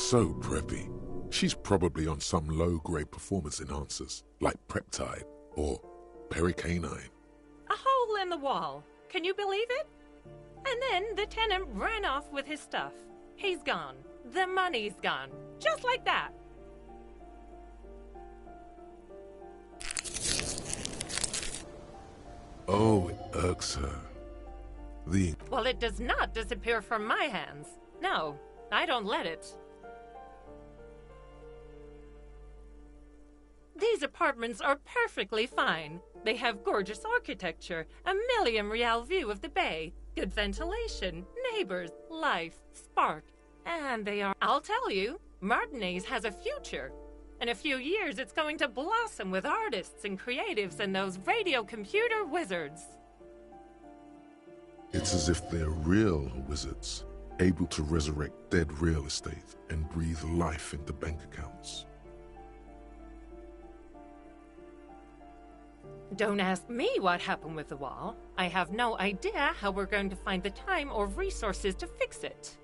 so preppy. She's probably on some low-grade performance enhancers, like Peptide or Pericanine. A hole in the wall. Can you believe it? And then the tenant ran off with his stuff. He's gone. The money's gone. Just like that. Oh, it irks her. Well, it does not disappear from my hands. No, I don't let it. These apartments are perfectly fine. They have gorgeous architecture, a million-real view of the bay, good ventilation, neighbors, life, spark. And they are... I'll tell you, Martinez has a future. In a few years, it's going to blossom with artists and creatives and those radio computer wizards. It's as if they're real wizards, able to resurrect dead real estate and breathe life into bank accounts. Don't ask me what happened with the wall. I have no idea how we're going to find the time or resources to fix it.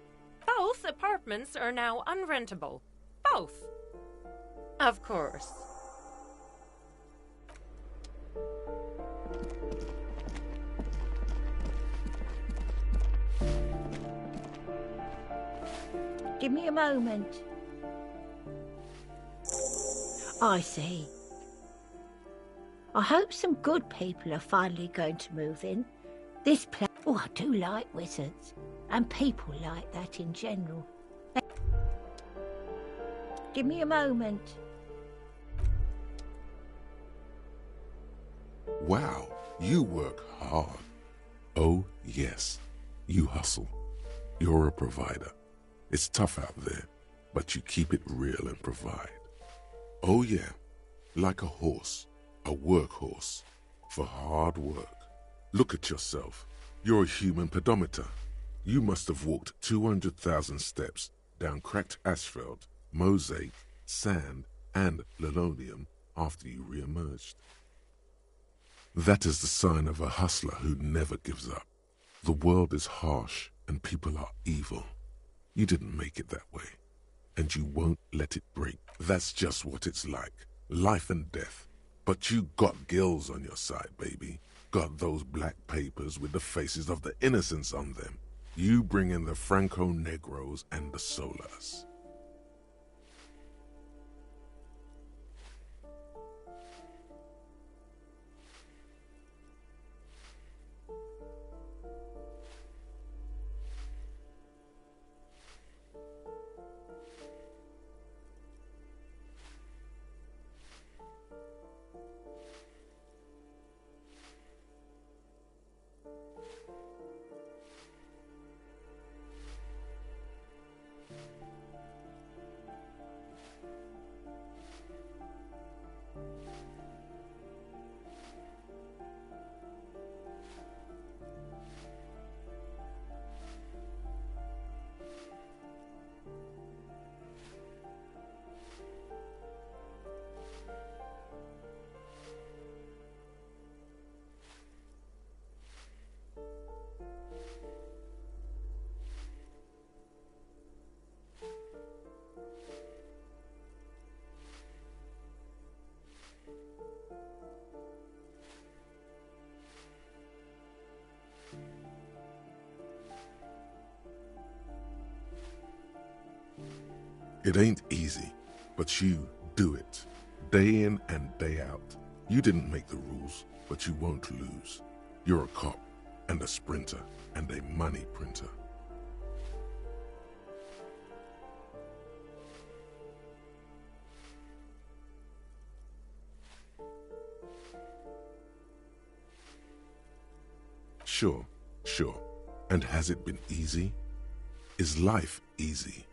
Both apartments are now unrentable. Both. Of course. Give me a moment. I see. I hope some good people are finally going to move in. This place... Oh, I do like wizards. And people like that in general. Give me a moment. Wow, you work hard. Oh, yes, you hustle. You're a provider. It's tough out there, but you keep it real and provide. Oh yeah, like a horse, a workhorse, for hard work. Look at yourself. You're a human pedometer. You must have walked 200,000 steps down cracked asphalt, mosaic, sand, and linoleum after you re-emerged. That is the sign of a hustler who never gives up. The world is harsh and people are evil. You didn't make it that way, and you won't let it break. That's just what it's like, life and death. But you got gills on your side, baby. Got those black papers with the faces of the innocents on them. You bring in the Franco Negros and the Solas. It ain't easy, but you do it, day in and day out. You didn't make the rules, but you won't lose. You're a cop, and a sprinter, and a money printer. Sure. And has it been easy? Is life easy?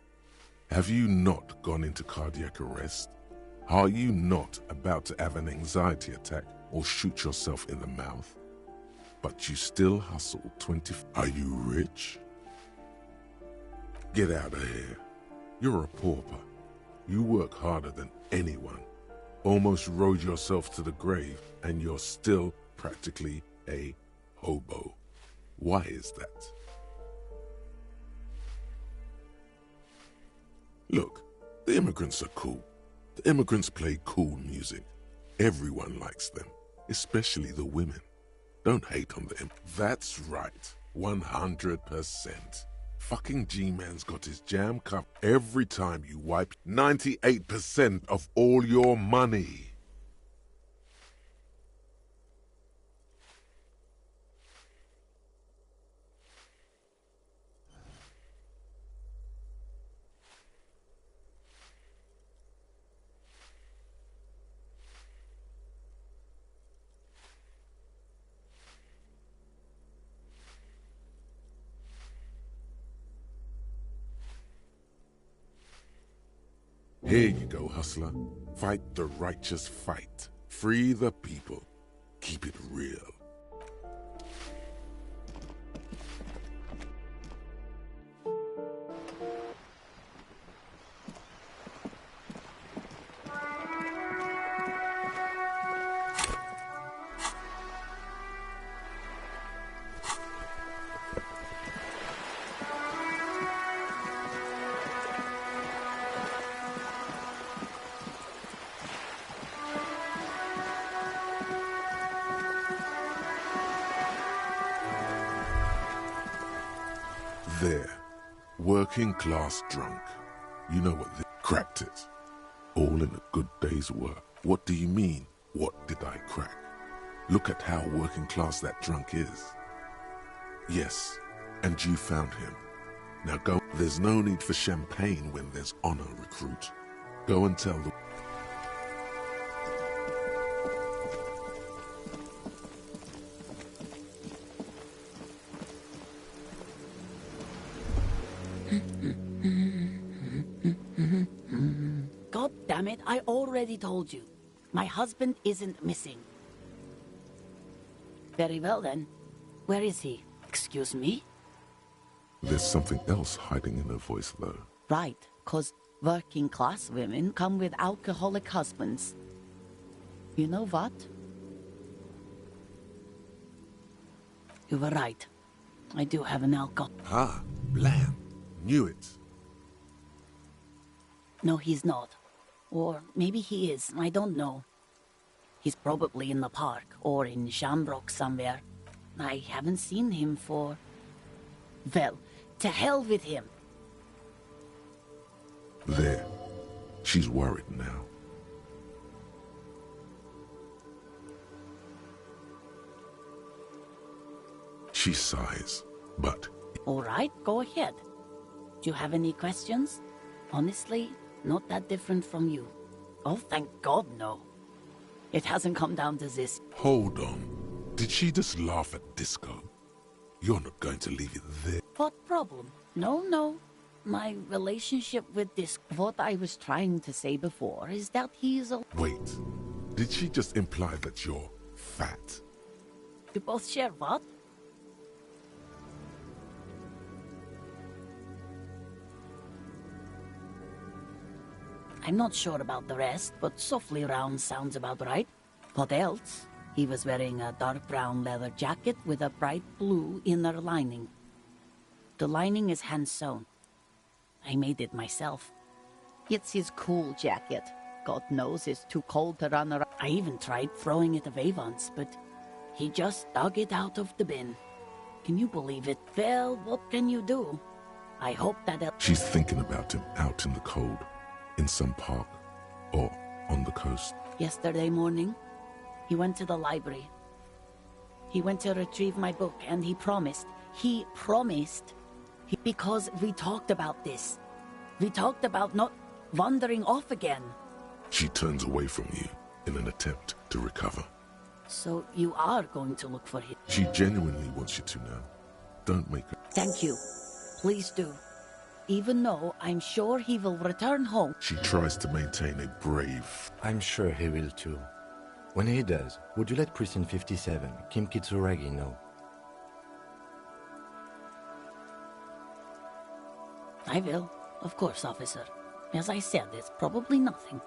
Have you not gone into cardiac arrest? Are you not about to have an anxiety attack or shoot yourself in the mouth? But you still hustle 20... Are you rich? Get out of here. You're a pauper. You work harder than anyone. Almost rode yourself to the grave, and you're still practically a hobo. Why is that? Look, the immigrants are cool. The immigrants play cool music. Everyone likes them, especially the women. Don't hate on them. That's right, 100%. Fucking G-Man's got his jam cup every time you wipe 98% of all your money. Here you go, hustler. Fight the righteous fight. Free the people. Keep it real. There, working class drunk. You know what they cracked it. All in a good day's work. What do you mean, what did I crack? Look at how working class that drunk is. Yes, and you found him. Now go. There's no need for champagne when there's honor, recruit. Go and tell the... God damn it, I already told you. My husband isn't missing. Very well then. Where is he? Excuse me? There's something else hiding in her voice, though. Right, 'cause working class women come with alcoholic husbands. You know what? You were right. I do have an alcohol. Ah, blam. Knew it. No, he's not. Or maybe he is, I don't know. He's probably in the park, or in Shamrock somewhere. I haven't seen him for... Well, to hell with him. There. She's worried now. She sighs, but... All right, go ahead. Do you have any questions? Honestly, not that different from you. Oh, thank God, no. It hasn't come down to this. Hold on. Did she just laugh at disco? You're not going to leave it there. What problem? No. My relationship with this... What I was trying to say before is that he's a... Wait. Did she just imply that you're fat? You both share what? I'm not sure about the rest, but softly round sounds about right. What else? He was wearing a dark brown leather jacket with a bright blue inner lining. The lining is hand-sewn. I made it myself. It's his cool jacket. God knows it's too cold to run around. I even tried throwing it away once, but he just dug it out of the bin. Can you believe it? Well, what can you do? I hope that... She's thinking about him out in the cold. In some park, or on the coast. Yesterday morning, he went to the library. He went to retrieve my book, and he promised, because we talked about this. We talked about not wandering off again. She turns away from you in an attempt to recover. So you are going to look for him? She genuinely wants you to know. Don't make her... Thank you. Please do. Even though I'm sure he will return home. She tries to maintain a brave... I'm sure he will too. When he does, would you let Precinct 57, Kim Kitsuragi, know? I will. Of course, officer. As I said, it's probably nothing.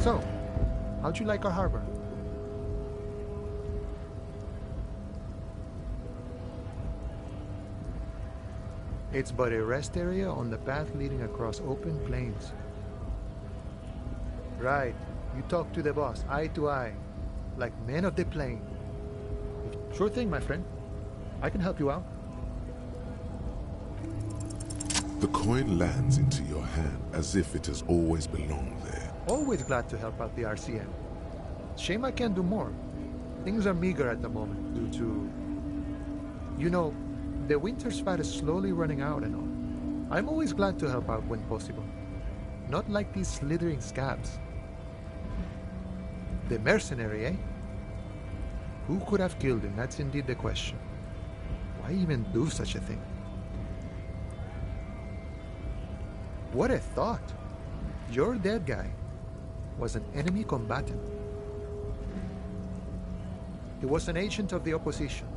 So, how'd you like our harbor? It's but a rest area on the path leading across open plains. Right. You talk to the boss, eye to eye, like men of the plain. Sure thing, my friend. I can help you out. The coin lands into your hand as if it has always belonged there. Always glad to help out the RCM. Shame I can't do more. Things are meager at the moment due to... You know, the winter's fat is slowly running out and all. I'm always glad to help out when possible. Not like these slithering scabs. The mercenary, eh? Who could have killed him? That's indeed the question. Why even do such a thing? What a thought! Your dead guy was an enemy combatant. He was an agent of the opposition,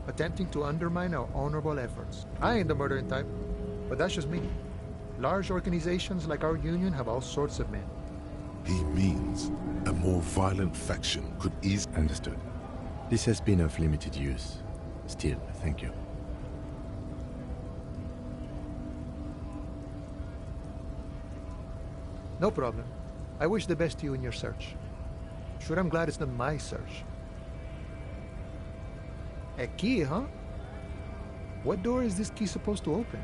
attempting to undermine our honorable efforts. I ain't the murdering type, but that's just me. Large organizations like our union have all sorts of men. He means a more violent faction could easily... Understood. This has been of limited use. Still, thank you. No problem. I wish the best to you in your search. Sure, I'm glad it's not my search. A key, huh? What door is this key supposed to open?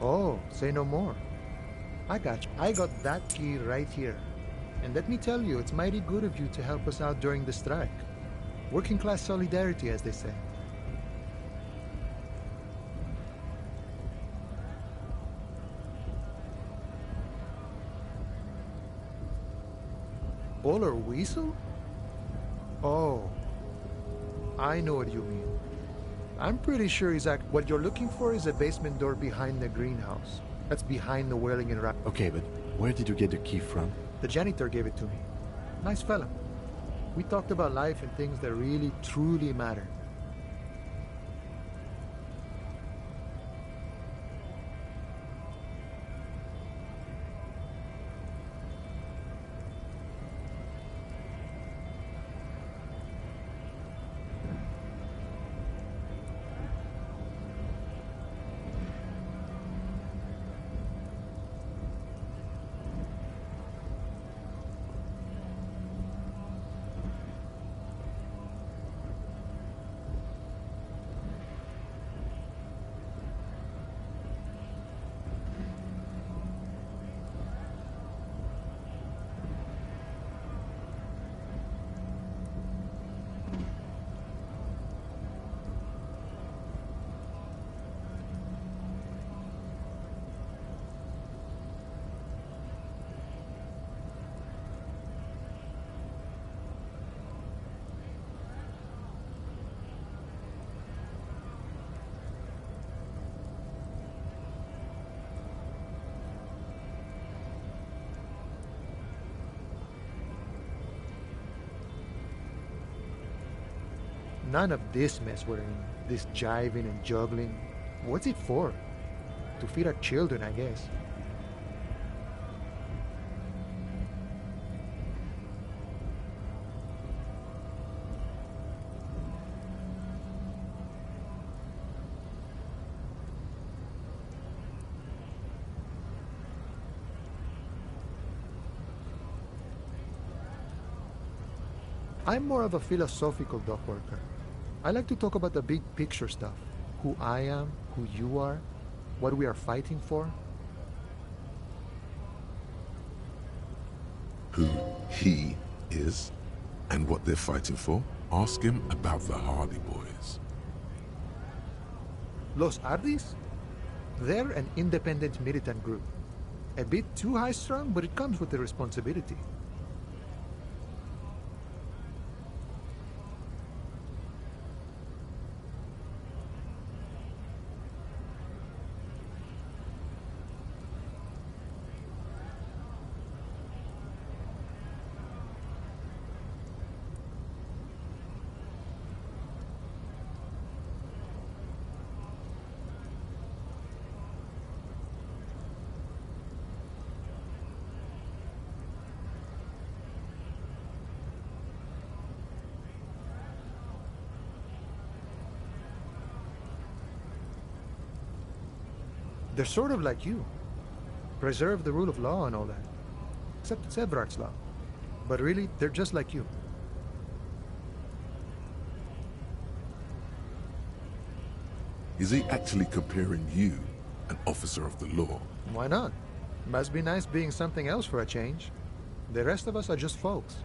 Oh, say no more. I got you. I got that key right here. And let me tell you, it's mighty good of you to help us out during the strike. Working class solidarity, as they say. Bowler Weasel? Oh, I know what you mean. I'm pretty sure what you're looking for is a basement door behind the greenhouse. That's behind the whaling and Okay, but where did you get the key from? The janitor gave it to me. Nice fella. We talked about life and things that really, truly matter. None of this mess we're in. This jiving and juggling. What's it for? To feed our children, I guess. I'm more of a philosophical dock worker. I like to talk about the big picture stuff. Who I am, who you are, what we are fighting for. Who he is and what they're fighting for? Ask him about the Hardy Boys. Los Ardis? They're an independent militant group. A bit too high-strung, but it comes with the responsibility. They're sort of like you. Preserve the rule of law and all that. Except it's Everard's law. But really, they're just like you. Is he actually comparing you, an officer of the law? Why not? Must be nice being something else for a change. The rest of us are just folks.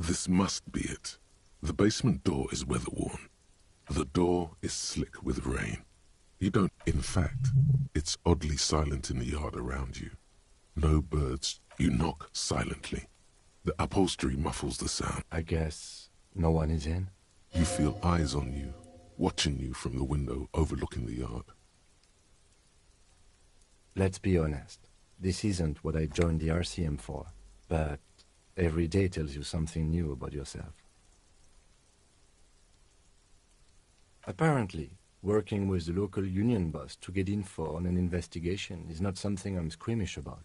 This must be it. The basement door is weather-worn. The door is slick with rain. You don't... In fact, it's oddly silent in the yard around you. No birds. You knock silently. The upholstery muffles the sound. I guess no one is in? You feel eyes on you, watching you from the window overlooking the yard. Let's be honest. This isn't what I joined the RCM for, but every day tells you something new about yourself. Apparently, working with the local union boss to get info on an investigation is not something I'm squeamish about.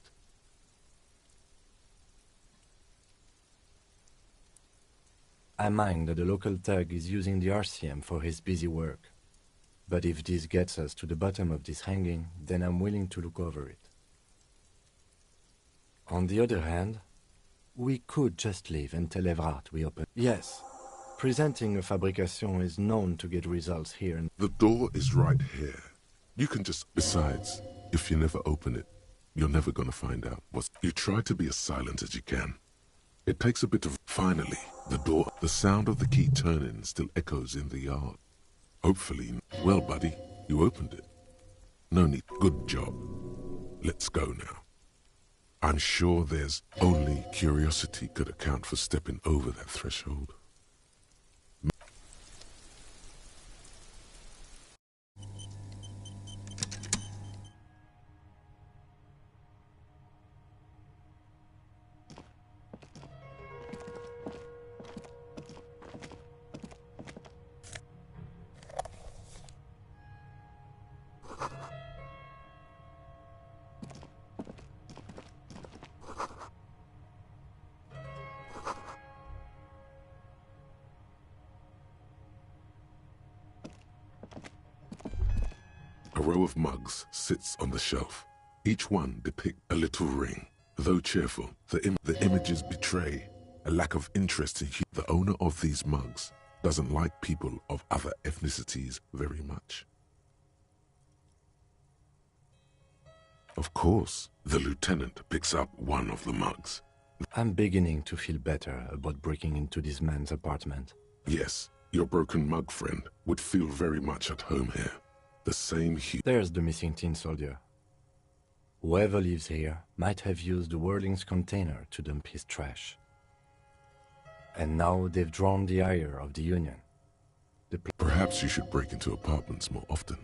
I mind that the local thug is using the RCM for his busy work. But if this gets us to the bottom of this hanging, then I'm willing to look over it. On the other hand, we could just leave and tell Everard we open. Yes, presenting a fabrication is known to get results here. The door is right here. You can just... Besides, if you never open it, you're never gonna find out what's... You try to be as silent as you can. It takes a bit of... Finally, the door... The sound of the key turning still echoes in the yard. Hopefully... Well, buddy, you opened it. No need. Good job. Let's go now. I'm sure there's only curiosity could account for stepping over that threshold. A row of mugs sits on the shelf. Each one depicts a little ring. Though cheerful, the images betray a lack of interest in the owner of these mugs doesn't like people of other ethnicities very much. Of course, the lieutenant picks up one of the mugs. I'm beginning to feel better about breaking into this man's apartment. Yes, your broken mug friend would feel very much at home here. The same hue. There's the missing tin soldier. Whoever lives here might have used the Whirling's container to dump his trash. And now they've drawn the ire of the Union. Perhaps you should break into apartments more often.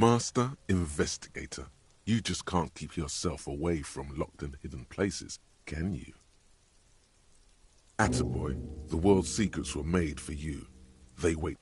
Master Investigator, you just can't keep yourself away from locked and hidden places, can you? Attaboy, the world's secrets were made for you. They wait.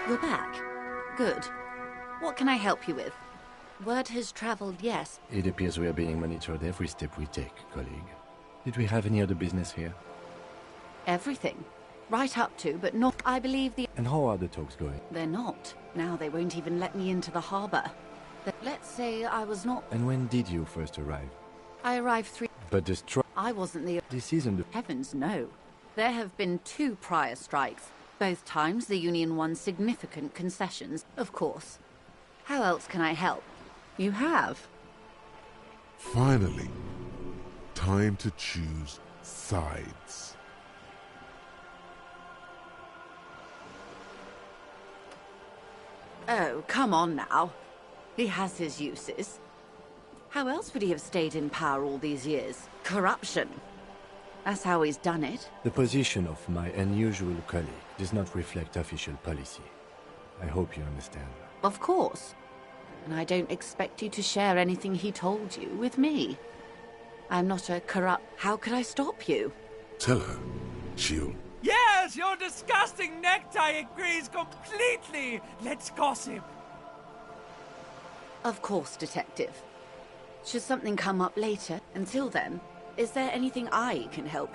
You're back. Good. What can I help you with? Word has traveled, yes. It appears we are being monitored every step we take, colleague. Did we have any other business here? Everything. Right up to, but not, I believe the... And how are the talks going? They're not. Now they won't even let me into the harbor. Let's say I was not... And when did you first arrive? I arrived 3... But the strike... I wasn't the... This isn't the... Heavens, no. There have been 2 prior strikes. Both times the Union won significant concessions, of course. How else can I help? You have. Finally, time to choose sides. Oh, come on now. He has his uses. How else would he have stayed in power all these years? Corruption. That's how he's done it. The position of my unusual colleague does not reflect official policy. I hope you understand. Of course. And I don't expect you to share anything he told you with me. I'm not a corrupt... How could I stop you? Tell her, she'll... Yes, your disgusting necktie agrees completely. Let's gossip. Of course, Detective. Should something come up later, until then, is there anything I can help?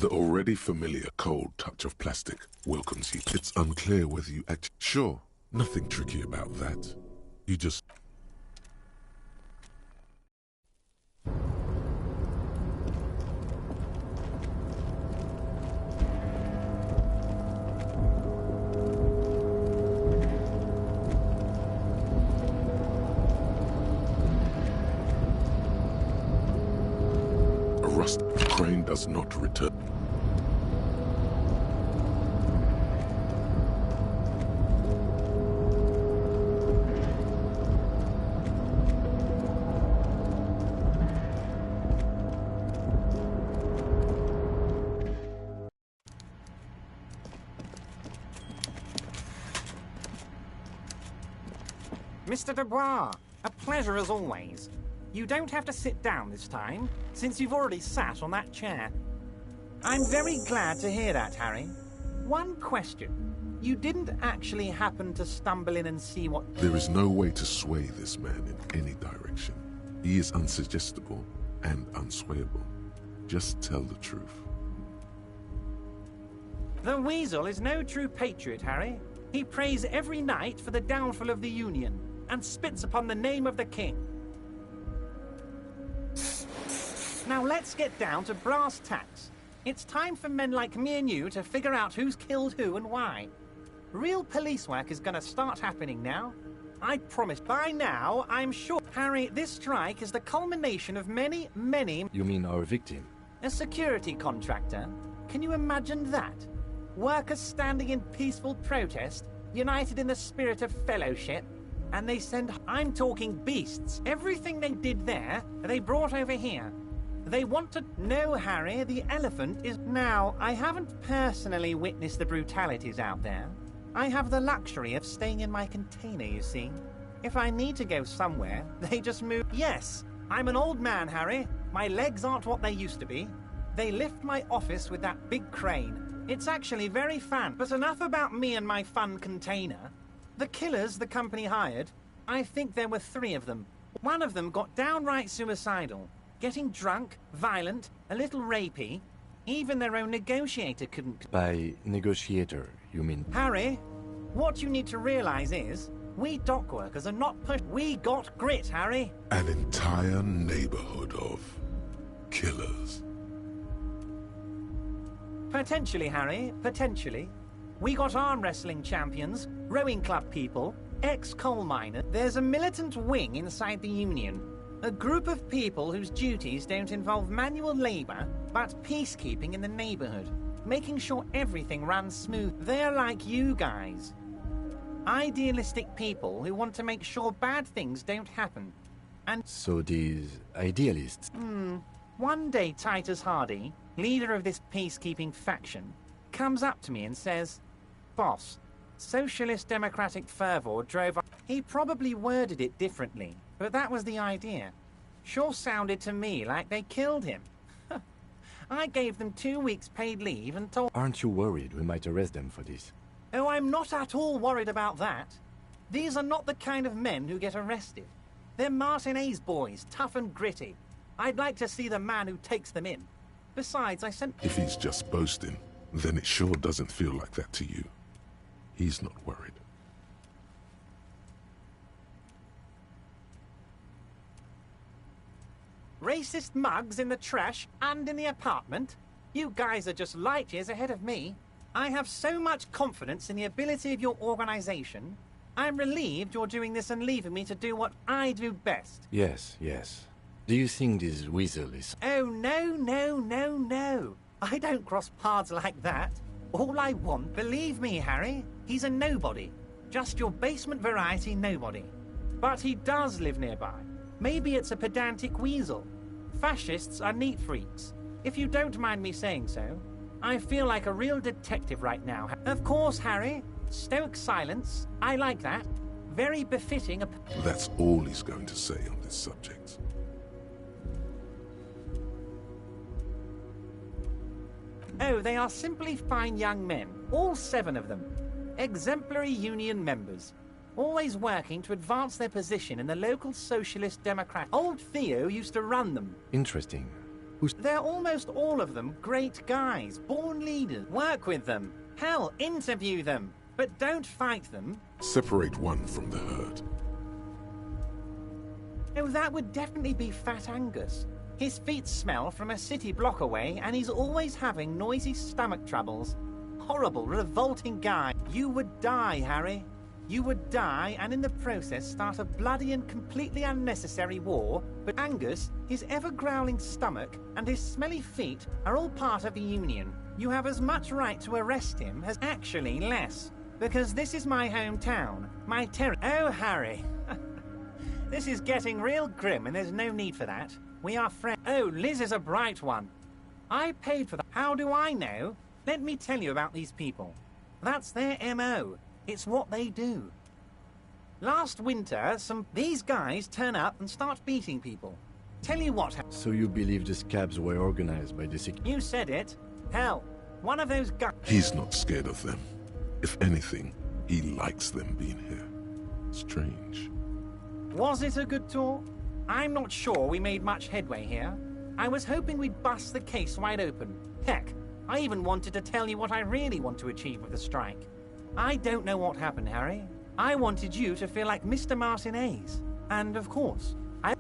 The already familiar cold touch of plastic welcomes you. It's unclear whether you act. Sure, nothing tricky about that. You just... The crane does not return. Mr. Dubois, a pleasure as always. You don't have to sit down this time, since you've already sat on that chair. I'm very glad to hear that, Harry. One question. You didn't actually happen to stumble in and see what... There is no way to sway this man in any direction. He is unsuggestible and unswayable. Just tell the truth. The Weasel is no true patriot, Harry. He prays every night for the downfall of the Union, and spits upon the name of the King. Now let's get down to brass tacks. It's time for men like me and you to figure out who's killed who and why. Real police work is going to start happening now. I promise. By now, I'm sure... Harry, this strike is the culmination of many... You mean our victim? A security contractor. Can you imagine that? Workers standing in peaceful protest, united in the spirit of fellowship, and they send... I'm talking beasts. Everything they did there, they brought over here. They want to... No, Harry, the elephant is... Now, I haven't personally witnessed the brutalities out there. I have the luxury of staying in my container, you see. If I need to go somewhere, they just move... Yes, I'm an old man, Harry. My legs aren't what they used to be. They lift my office with that big crane. It's actually very fun. But enough about me and my fun container. The killers the company hired, I think there were 3 of them. One of them got downright suicidal. Getting drunk, violent, a little rapey. Even their own negotiator couldn't... By negotiator, you mean... Harry, what you need to realize is, we dock workers are not pushed. We got grit, Harry. An entire neighborhood of killers. Potentially, Harry, potentially. We got arm wrestling champions, rowing club people, ex-coal miners. There's a militant wing inside the Union. A group of people whose duties don't involve manual labor, but peacekeeping in the neighborhood, making sure everything runs smooth. They're like you guys. Idealistic people who want to make sure bad things don't happen. And so these idealists... One day Titus Hardy, leader of this peacekeeping faction, comes up to me and says, "Boss, socialist democratic fervor drove..." He probably worded it differently, but that was the idea. Sure sounded to me like they killed him. I gave them 2 weeks paid leave and told... Aren't you worried we might arrest them for this? Oh, I'm not at all worried about that. These are not the kind of men who get arrested. They're Martinez boys, tough and gritty. I'd like to see the man who takes them in. Besides, I sent... If he's just boasting, then it sure doesn't feel like that to you. He's not worried. Racist mugs in the trash and in the apartment? You guys are just light years ahead of me. I have so much confidence in the ability of your organization. I'm relieved you're doing this and leaving me to do what I do best. Yes, yes. Do you think this Weasel is... Oh, no. I don't cross paths like that. All I want, believe me, Harry, he's a nobody. Just your basement variety nobody. But he does live nearby. Maybe it's a pedantic weasel. Fascists are neat freaks. If you don't mind me saying so, I feel like a real detective right now. Of course, Harry. Stoic silence. I like that. Very befitting a... That's all he's going to say on this subject. Oh, they are simply fine young men. All 7 of them. Exemplary union members. Always working to advance their position in the local socialist democrat. Old Theo used to run them. Interesting. They're almost all of them great guys, born leaders. Work with them. Hell, interview them. But don't fight them. Separate one from the herd. Oh, that would definitely be Fat Angus. His feet smell from a city block away, and he's always having noisy stomach troubles. Horrible, revolting guy. You would die, Harry. You would die, and in the process start a bloody and completely unnecessary war. But Angus, his ever-growling stomach, and his smelly feet are all part of the Union. You have as much right to arrest him as actually less. Because this is my hometown, my Oh, Harry. This is getting real grim, and there's no need for that. We are friends. Oh, Liz is a bright one. I paid for that. How do I know? Let me tell you about these people. That's their M.O. It's what they do. Last winter, these guys turn up and start beating people. Tell you what... So you believe the scabs were organized by the... You said it. Hell, one of those guys... He's not scared of them. If anything, he likes them being here. Strange. Was it a good tour? I'm not sure we made much headway here. I was hoping we'd bust the case wide open. Heck, I even wanted to tell you what I really want to achieve with the strike. I don't know what happened, Harry. I wanted you to feel like Mr. Martinez. And of course,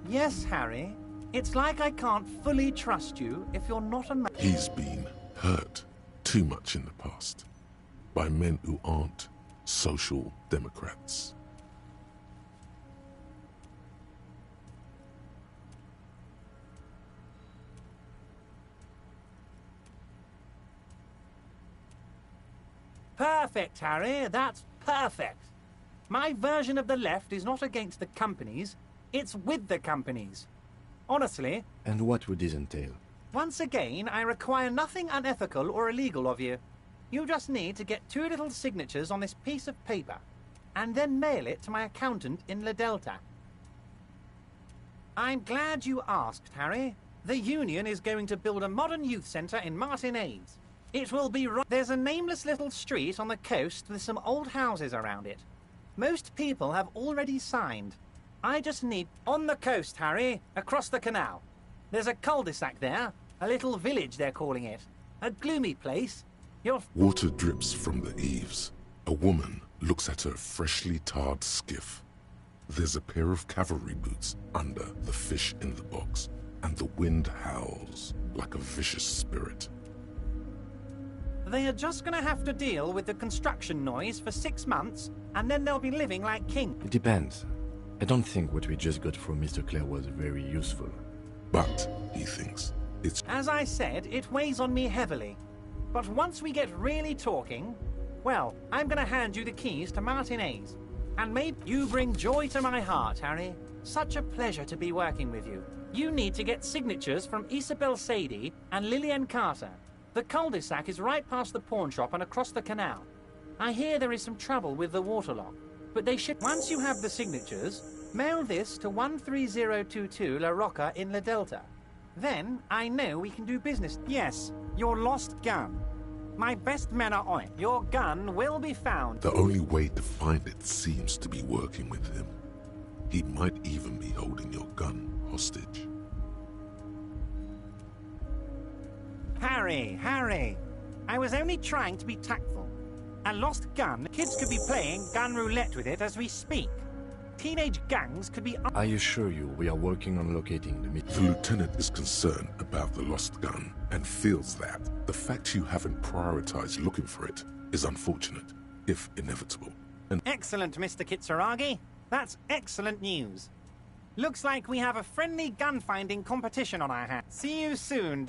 Yes, Harry. It's like I can't fully trust you if you're not a man. He's been hurt too much in the past by men who aren't social democrats. Perfect, Harry. That's perfect. My version of the left is not against the companies. It's with the companies. Honestly. And what would this entail? Once again, I require nothing unethical or illegal of you. You just need to get 2 little signatures on this piece of paper, and then mail it to my accountant in La Delta. I'm glad you asked, Harry. The Union is going to build a modern youth centre in Martinez. It will be right. There's a nameless little street on the coast with some old houses around it. Most people have already signed. I just need... On the coast, Harry, across the canal. There's a cul-de-sac there, a little village they're calling it. A gloomy place. Water drips from the eaves. A woman looks at her freshly tarred skiff. There's a pair of cavalry boots under the fish in the box, and the wind howls like a vicious spirit. They are just going to have to deal with the construction noise for 6 months, and then they'll be living like kings. It depends. I don't think what we just got from Mr. Clare was very useful. But, he thinks, it's... As I said, it weighs on me heavily. But once we get really talking, well, I'm going to hand you the keys to Martinez. And maybe you bring joy to my heart, Harry. Such a pleasure to be working with you. You need to get signatures from Isabel Sadie and Lillian Carter. The cul-de-sac is right past the pawn shop and across the canal. I hear there is some trouble with the waterlock, but they should... Once you have the signatures, mail this to 13022 La Rocca in La Delta. Then I know we can do business. Yes, your lost gun. My best men are on it. Your gun will be found. The only way to find it seems to be working with him. He might even be holding your gun hostage. Harry, I was only trying to be tactful. A lost gun, kids could be playing gun roulette with it as we speak. Teenage gangs could be... I assure you, we are working on locating the... The lieutenant is concerned about the lost gun and feels that the fact you haven't prioritized looking for it is unfortunate, if inevitable. And excellent, Mr. Kitsuragi. That's excellent news. Looks like we have a friendly gun-finding competition on our hands. See you soon,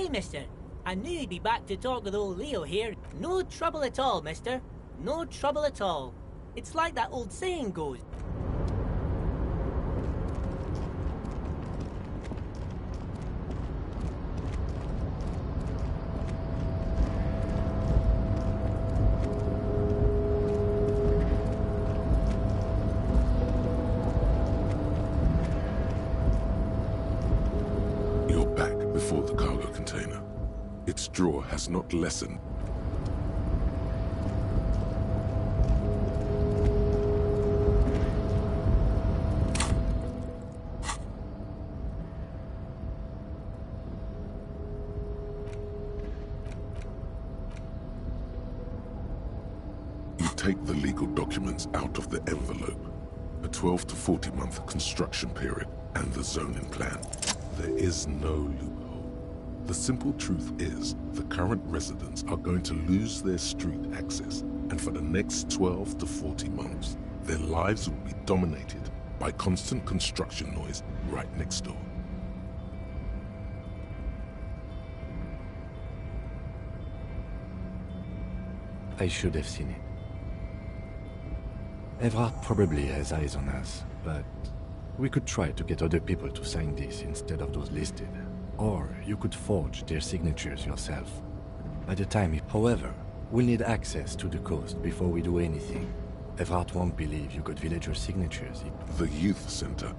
Aye, mister. I knew you'd be back to talk with old Leo here. No trouble at all, mister. No trouble at all. It's like that old saying goes. You're back before the cargo container. Its draw has not lessened. You take the legal documents out of the envelope. A 12 to 40 month construction period and the zoning plan. There is no loophole. The simple truth is, the current residents are going to lose their street access, and for the next 12 to 40 months, their lives will be dominated by constant construction noise right next door. I should have seen it. Evrard probably has eyes on us, but we could try to get other people to sign this instead of those listed. Or you could forge their signatures yourself. By the time, however, we'll need access to the coast before we do anything. Evrard won't believe you got villager signatures. The youth center.